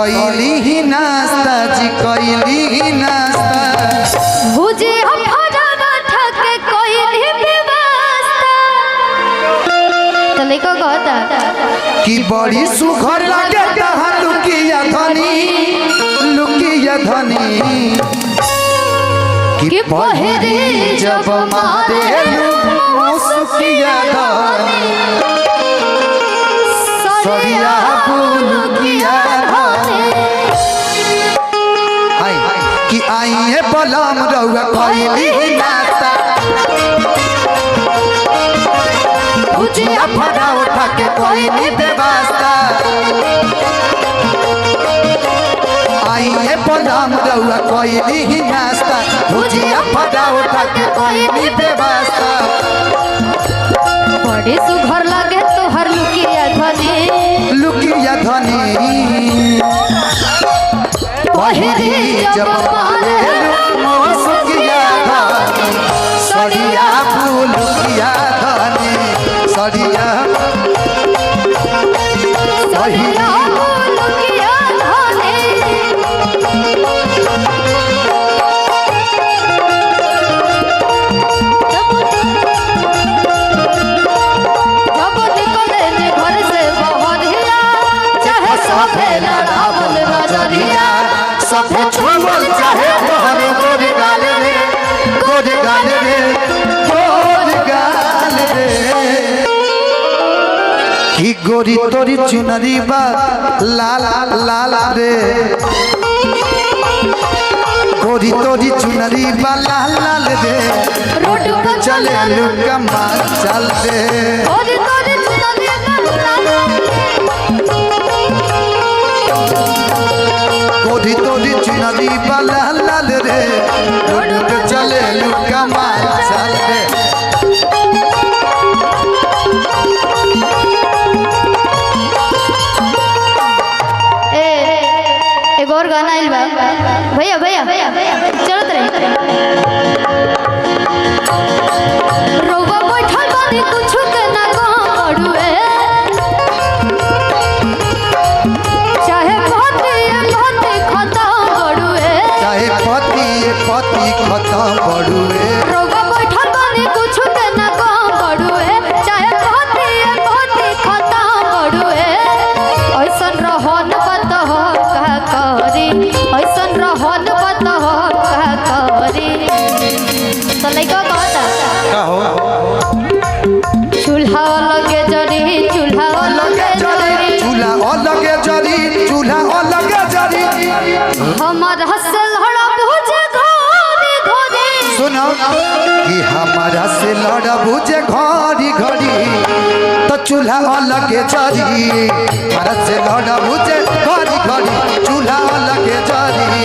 कोइली ही नाश्ता जी कोइली ही नाश्ता भुजे हमारा बैठा के कोइली व्यवस्था तो लेको कहता कि बड़ी सुघर लागे तहां लुकिया धनी कि पहरे जब मारे मुसकिया धनी सरिया बुलकिया धनी कि आइए बलम रउआ कोइली नाश्ता भुजिया फटा उठा के कोइली व्यवस्था आइए बलम रउआ कोइली नाश्ता भुजिया फटा उठा के कोइली व्यवस्था बड़े सुघर लागे तो हर लुकिया धनी पहरी जब मारे मुसकिया धनी सरिया बुलकिया धनी सरिया सरिया बुलकिया धनी जब निकले ने घर से बहरिया चाहे सभे लड़ावल नजरिया सभे छुअल चाहे तोहरे गोर गाल रे कि गोरी तोरी चुनरी बा लाल लाल रे गोरी तोरी चुनरी बा लाल लाल रे रोड पर चले लुका मार चल रे गोरी तोरी चुनरी गोरी तोरी चुनरी बा लाल लाल रे रोड पे चले लुका मार चल रे एक और गाना आइल बा भैया चलत रहे रोवा बैठल बानी कुछ के ना कहां पड़ुए चाहे पति खत्म पड़ुए पड़ुए रोवा बैठल बानी कुछ के ना कहां पड़ुए चाहे पति खत्म पड़ुए ऐसन रहन बत हो का करी ऐसन रहन बत हो का करी तो लइका कहता कहो चूल्हा लगे जरी चूल्हा अलगे जरी हमार हसल हड़ा भुजे घोरी घोरी सुनो कि हमारा से लड़ा बुझे घड़ी घड़ी तो चूल्हा अलगे जरी हमारा से लड़ा बुझे घड़ी घड़ी चूल्हा अलगे जरी